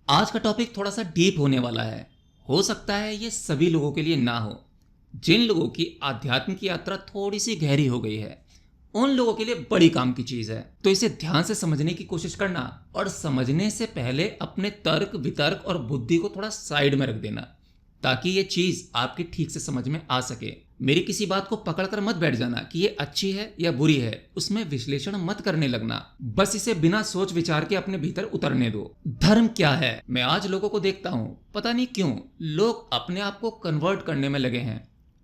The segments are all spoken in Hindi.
आज का टॉपिक थोड़ा सा डीप होने वाला है। हो सकता है ये सभी लोगों के लिए ना हो। जिन लोगों की आध्यात्म की यात्रा थोड़ी सी गहरी हो गई है, उन लोगों के लिए बड़ी काम की चीज है। तो इसे ध्यान से समझने की कोशिश करना और समझने से पहले अपने तर्क वितर्क और बुद्धि को थोड़ा साइड में रख देना, ताकि ये चीज आपकी ठीक से समझ में आ सके। मेरी किसी बात को पकड़कर मत बैठ जाना कि ये अच्छी है या बुरी है, उसमें विश्लेषण मत करने लगना। बस इसे बिना सोच विचार के अपने भीतर उतरने दो। धर्म क्या है? मैं आज लोगों को देखता हूँ, पता नहीं क्यों लोग अपने आप को कन्वर्ट करने में लगे हैं।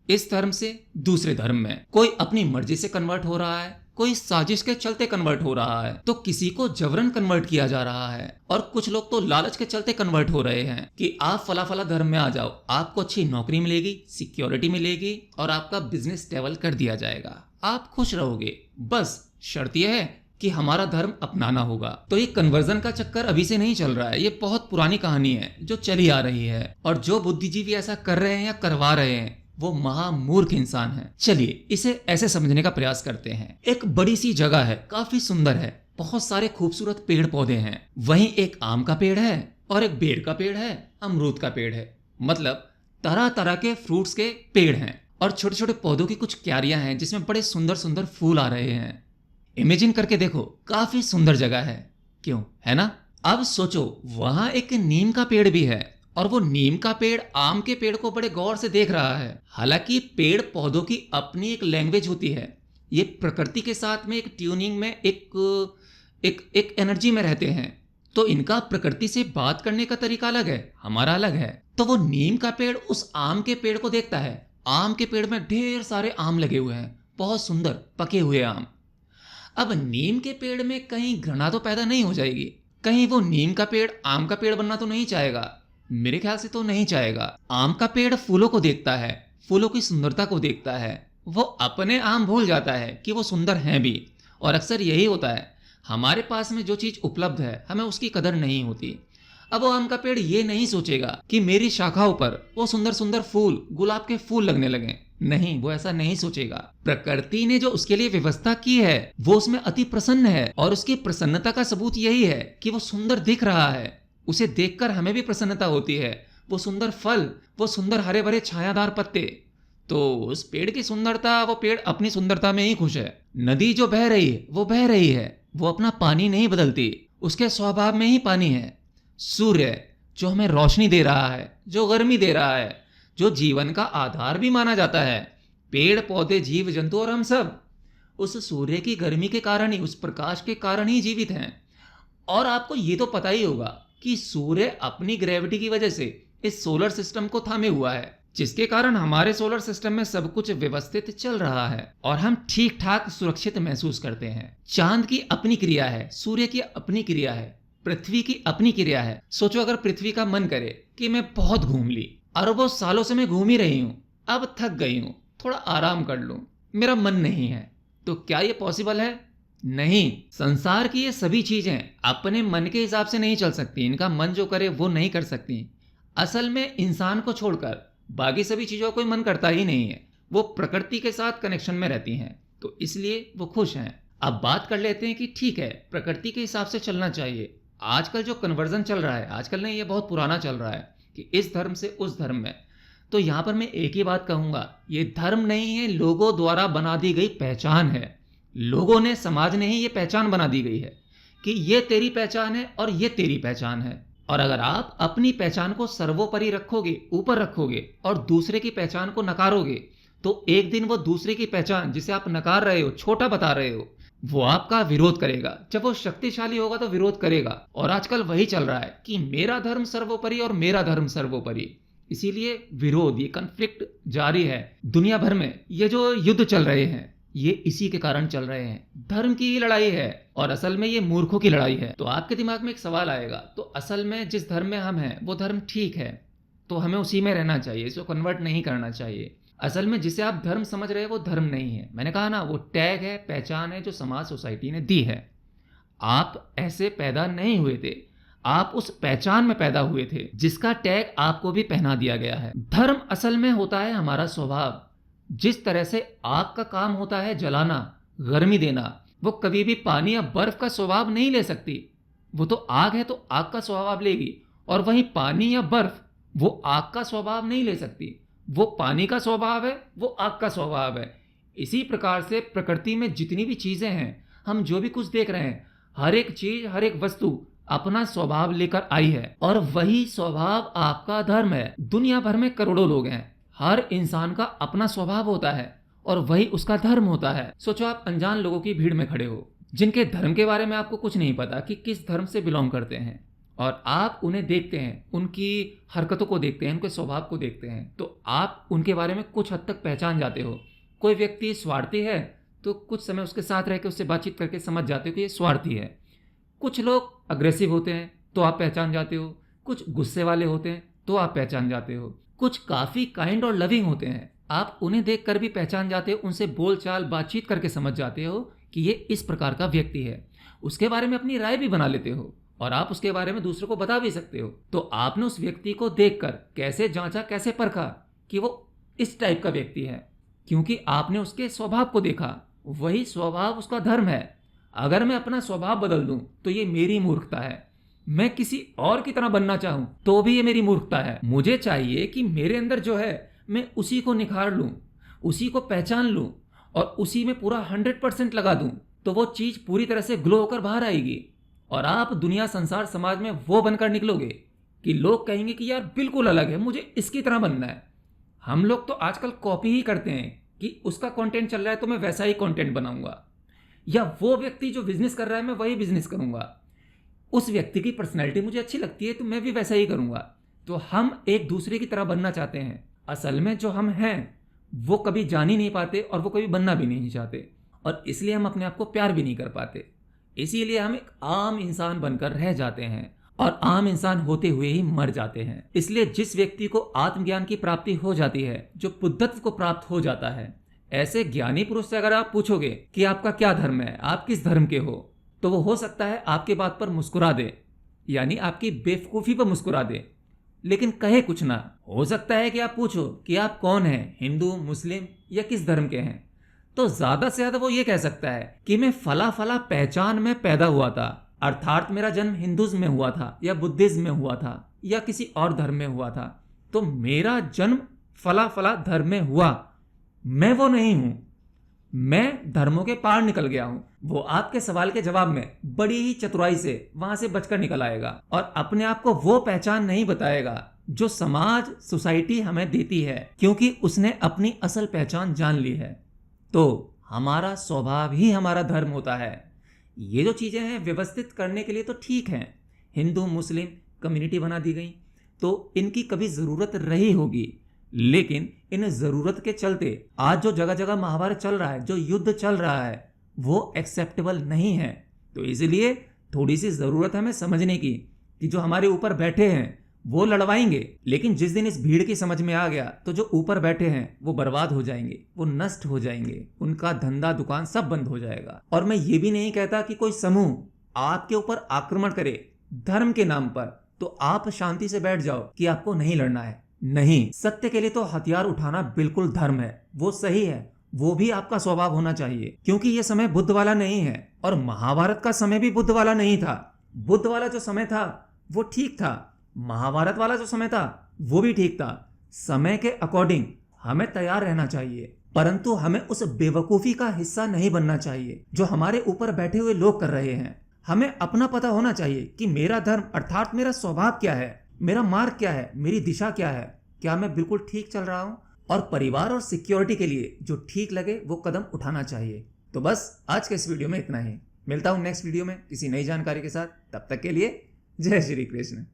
इस धर्म से दूसरे धर्म में कोई अपनी मर्जी से कन्वर्ट हो रहा है, कोई साजिश के चलते कन्वर्ट हो रहा है, तो किसी को जबरन कन्वर्ट किया जा रहा है, और कुछ लोग तो लालच के चलते कन्वर्ट हो रहे हैं कि आप फला फला धर्म में आ जाओ, आपको अच्छी नौकरी मिलेगी, सिक्योरिटी मिलेगी और आपका बिजनेस स्टेबल कर दिया जाएगा, आप खुश रहोगे। बस शर्त यह है कि हमारा धर्म अपनाना होगा। तो ये कन्वर्जन का चक्कर अभी से नहीं चल रहा है, ये बहुत पुरानी कहानी है जो चली आ रही है, और जो बुद्धिजीवी ऐसा कर रहे हैं या करवा रहे हैं वो महामूर्ख इंसान है। चलिए इसे ऐसे समझने का प्रयास करते हैं। एक बड़ी सी जगह है, काफी सुंदर है, बहुत सारे खूबसूरत पेड़ पौधे हैं। वहीं एक आम का पेड़ है और एक बेर का पेड़ है, अमरूद का पेड़ है। मतलब तरह तरह के फ्रूट्स के पेड़ हैं और छोटे छोटे पौधों की कुछ क्यारियां हैं जिसमें बड़े सुंदर सुंदर फूल आ रहे हैं। इमेजिन करके देखो, काफी सुंदर जगह है, क्यों है ना? अब सोचो वहां एक नीम का पेड़ भी है और वो नीम का पेड़ आम के पेड़ को बड़े गौर से देख रहा है। हालांकि पेड़ पौधों की अपनी एक लैंग्वेज होती है, ये प्रकृति के साथ में एक ट्यूनिंग में एक एनर्जी में रहते हैं, तो इनका प्रकृति से बात करने का तरीका अलग है, हमारा अलग है। तो वो नीम का पेड़ उस आम के पेड़ को देखता है। आम के पेड़ में ढेर सारे आम लगे हुए हैं, बहुत सुंदर पके हुए आम। अब नीम के पेड़ में कहीं घृणा तो पैदा नहीं हो जाएगी? कहीं वो नीम का पेड़ आम का पेड़ बनना तो नहीं चाहेगा? मेरे ख्याल से तो नहीं चाहेगा। आम का पेड़ फूलों को देखता है, फूलों की सुंदरता को देखता है, वो अपने आम भूल जाता है कि वो सुंदर हैं भी। और अक्सर यही होता है, हमारे पास में जो चीज उपलब्ध है हमें उसकी कदर नहीं होती। अब वो आम का पेड़ ये नहीं सोचेगा कि मेरी शाखाओं पर वो सुंदर सुंदर फूल, गुलाब के फूल लगने लगे। नहीं, वो ऐसा नहीं सोचेगा। प्रकृति ने जो उसके लिए व्यवस्था की है वो उसमें अति प्रसन्न है, और उसकी प्रसन्नता का सबूत यही है कि वो सुंदर दिख रहा है। उसे देखकर हमें भी प्रसन्नता होती है। वो सुंदर फल, वो सुंदर हरे भरे छायादार पत्ते, तो उस पेड़ की सुंदरता, वो पेड़ अपनी सुंदरता में ही खुश है। नदी जो बह रही है वो बह रही है, वो अपना पानी नहीं बदलती, उसके स्वभाव में ही पानी है। सूर्य जो हमें रोशनी दे रहा है, जो गर्मी दे रहा है, जो जीवन का आधार भी माना जाता है, पेड़ पौधे जीव जंतु और हम सब उस सूर्य की गर्मी के कारण ही, उस प्रकाश के कारण ही जीवित हैं। और आपको ये तो पता ही होगा कि सूर्य अपनी ग्रेविटी की वजह से इस सोलर सिस्टम को थामे हुआ है, जिसके कारण हमारे सोलर सिस्टम में सब कुछ व्यवस्थित चल रहा है और हम ठीक ठाक सुरक्षित महसूस करते हैं। चांद की अपनी क्रिया है, सूर्य की अपनी क्रिया है, पृथ्वी की अपनी क्रिया है। सोचो अगर पृथ्वी का मन करे कि मैं बहुत घूम ली, अरबों सालों से मैं घूम ही रही हूं, अब थक गई हूं, थोड़ा आराम कर लूं, मेरा मन नहीं है, तो क्या ये पॉसिबल है? नहीं। संसार की ये सभी चीजें अपने मन के हिसाब से नहीं चल सकती, इनका मन जो करे वो नहीं कर सकती। असल में इंसान को छोड़कर बाकी सभी चीजों का कोई मन करता ही नहीं है, वो प्रकृति के साथ कनेक्शन में रहती हैं, तो इसलिए वो खुश हैं। अब बात कर लेते हैं कि ठीक है, प्रकृति के हिसाब से चलना चाहिए। आजकल जो कन्वर्जन चल रहा है, आजकल नहीं, ये बहुत पुराना चल रहा है कि इस धर्म से उस धर्म में, तो यहां पर मैं एक ही बात कहूंगा, ये धर्म नहीं है, लोगों द्वारा बना दी गई पहचान है। लोगों ने, समाज ने ही ये पहचान बना दी गई है कि ये तेरी पहचान है और ये तेरी पहचान है। और अगर आप अपनी पहचान को सर्वोपरि रखोगे, ऊपर रखोगे, और दूसरे की पहचान को नकारोगे, तो एक दिन वो दूसरे की पहचान जिसे आप नकार रहे हो, छोटा बता रहे हो, वो आपका विरोध करेगा। जब वो शक्तिशाली होगा तो विरोध करेगा, और आजकल वही चल रहा है कि मेरा धर्म सर्वोपरि और मेरा धर्म सर्वोपरि। इसीलिए विरोध, ये कॉन्फ्लिक्ट जारी है दुनिया भर में। ये जो युद्ध चल रहे हैं ये इसी के कारण चल रहे हैं, धर्म की ही लड़ाई है, और असल में ये मूर्खों की लड़ाई है। तो आपके दिमाग में एक सवाल आएगा, तो असल में जिस धर्म में हम हैं वो धर्म ठीक है, तो हमें उसी में रहना चाहिए, इसको कन्वर्ट नहीं करना चाहिए। असल में जिसे आप धर्म समझ रहे हैं वो धर्म नहीं है। मैंने कहा ना, वो टैग है, पहचान है जो समाज सोसाइटी ने दी है। आप ऐसे पैदा नहीं हुए थे, आप उस पहचान में पैदा हुए थे जिसका टैग आपको भी पहना दिया गया है। धर्म असल में होता है हमारा स्वभाव। जिस तरह से आग का काम होता है जलाना, गर्मी देना, वो कभी भी पानी या बर्फ का स्वभाव नहीं ले सकती। वो तो आग है तो आग का स्वभाव लेगी, और वहीं पानी या बर्फ वो आग का स्वभाव नहीं ले सकती। वो पानी का स्वभाव है, वो आग का स्वभाव है। इसी प्रकार से प्रकृति में जितनी भी चीजें हैं, हम जो भी कुछ देख रहे हैं, हर एक चीज, हर एक वस्तु अपना स्वभाव लेकर आई है और वही स्वभाव आपका धर्म है। दुनिया भर में करोड़ों लोग हैं, हर इंसान का अपना स्वभाव होता है और वही उसका धर्म होता है। सोचो आप अनजान लोगों की भीड़ में खड़े हो, जिनके धर्म के बारे में आपको कुछ नहीं पता कि किस धर्म से बिलोंग करते हैं, और आप उन्हें देखते हैं, उनकी हरकतों को देखते हैं, उनके स्वभाव को देखते हैं, तो आप उनके बारे में कुछ हद तक पहचान जाते हो। कोई व्यक्ति स्वार्थी है तो कुछ समय उसके साथ रह के उससे बातचीत करके समझ जाते हो कि ये स्वार्थी है। कुछ लोग अग्रेसिव होते हैं तो आप पहचान जाते हो, कुछ गुस्से वाले होते हैं तो आप पहचान जाते हो, कुछ काफ़ी काइंड और लविंग होते हैं, आप उन्हें देख कर भी पहचान जाते हो, उनसे बोलचाल बातचीत करके समझ जाते हो कि ये इस प्रकार का व्यक्ति है। उसके बारे में अपनी राय भी बना लेते हो और आप उसके बारे में दूसरों को बता भी सकते हो। तो आपने उस व्यक्ति को देखकर कैसे जांचा, कैसे परखा कि वो इस टाइप का व्यक्ति है? क्योंकि आपने उसके स्वभाव को देखा, वही स्वभाव उसका धर्म है। अगर मैं अपना स्वभाव बदल दूं तो ये मेरी मूर्खता है। मैं किसी और की तरह बनना चाहूं तो भी ये मेरी मूर्खता है। मुझे चाहिए कि मेरे अंदर जो है मैं उसी को निखार लूं, उसी को पहचान लूं और उसी में पूरा 100% लगा दूं, तो वो चीज़ पूरी तरह से ग्लो होकर बाहर आएगी और आप दुनिया, संसार, समाज में वो बनकर निकलोगे कि लोग कहेंगे कि यार बिल्कुल अलग है, मुझे इसकी तरह बनना है। हम लोग तो आजकल कॉपी ही करते हैं कि उसका कंटेंट चल रहा है तो मैं वैसा ही कंटेंट बनाऊंगा, या वो व्यक्ति जो बिजनेस कर रहा है मैं वही बिजनेस करूंगा, उस व्यक्ति की पर्सनैलिटी मुझे अच्छी लगती है तो मैं भी वैसा ही करूंगा। तो हम एक दूसरे की तरह बनना चाहते हैं। असल में जो हम हैं वो कभी जान ही नहीं पाते और वो कभी बनना भी नहीं चाहते, और इसलिए हम अपने आप को प्यार भी नहीं कर पाते। इसीलिए हम एक आम इंसान बनकर रह जाते हैं और आम इंसान होते हुए ही मर जाते हैं। इसलिए जिस व्यक्ति को आत्मज्ञान की प्राप्ति हो जाती है, जो बुद्धत्व को प्राप्त हो जाता है, ऐसे ज्ञानी पुरुष से अगर आप पूछोगे कि आपका क्या धर्म है, आप किस धर्म के हो, तो वो हो सकता है आपके बात पर मुस्कुरा दे, यानी आपकी बेवकूफ़ी पर मुस्कुरा दे, लेकिन कहे कुछ ना। हो सकता है कि आप पूछो कि आप कौन हैं, हिंदू, मुस्लिम या किस धर्म के हैं, तो ज़्यादा से ज़्यादा वो ये कह सकता है कि मैं फला फला पहचान में पैदा हुआ था, अर्थात मेरा जन्म हिंदुज़्म में हुआ था या बुद्धिज़्म में हुआ था या किसी और धर्म में हुआ था, तो मेरा जन्म फला फला धर्म में हुआ। मैं वो नहीं हूं, मैं धर्मों के पार निकल गया हूं। वो आपके सवाल के जवाब में बड़ी ही चतुराई से वहां से बचकर निकल आएगा और अपने आप को वो पहचान नहीं बताएगा जो समाज, सोसाइटी हमें देती है, क्योंकि उसने अपनी असल पहचान जान ली है। तो हमारा स्वभाव ही हमारा धर्म होता है। ये जो चीजें हैं व्यवस्थित करने के लिए तो ठीक हैं, हिंदू मुस्लिम कम्युनिटी बना दी गई तो इनकी कभी जरूरत रही होगी, लेकिन इन जरूरत के चलते आज जो जगह जगह महाभारत चल रहा है, जो युद्ध चल रहा है, वो एक्सेप्टेबल नहीं है। तो इसलिए थोड़ी सी जरूरत है हमें समझने की कि जो हमारे ऊपर बैठे हैं वो लड़वाएंगे, लेकिन जिस दिन इस भीड़ की समझ में आ गया तो जो ऊपर बैठे हैं वो बर्बाद हो जाएंगे, वो नष्ट हो जाएंगे, उनका धंधा दुकान सब बंद हो जाएगा। और मैं ये भी नहीं कहता कि कोई समूह आपके ऊपर आक्रमण करे धर्म के नाम पर तो आप शांति से बैठ जाओ कि आपको नहीं लड़ना है। नहीं, सत्य के लिए तो हथियार उठाना बिल्कुल धर्म है, वो सही है, वो भी आपका स्वभाव होना चाहिए, क्योंकि ये समय बुद्ध वाला नहीं है और महाभारत का समय भी बुद्ध वाला नहीं था। बुद्ध वाला जो समय था वो ठीक था, महाभारत वाला जो समय था वो भी ठीक था। समय के अकॉर्डिंग हमें तैयार रहना चाहिए, परंतु हमें उस बेवकूफ़ी का हिस्सा नहीं बनना चाहिए जो हमारे ऊपर बैठे हुए लोग कर रहे हैं। हमें अपना पता होना चाहिए कि मेरा धर्म अर्थात मेरा स्वभाव क्या है, मेरा मार्ग क्या है, मेरी दिशा क्या है, क्या मैं बिल्कुल ठीक चल रहा हूँ, और परिवार और सिक्योरिटी के लिए जो ठीक लगे वो कदम उठाना चाहिए। तो बस आज के इस वीडियो में इतना ही। मिलता हूँ नेक्स्ट वीडियो में किसी नई जानकारी के साथ। तब तक के लिए जय श्री कृष्ण।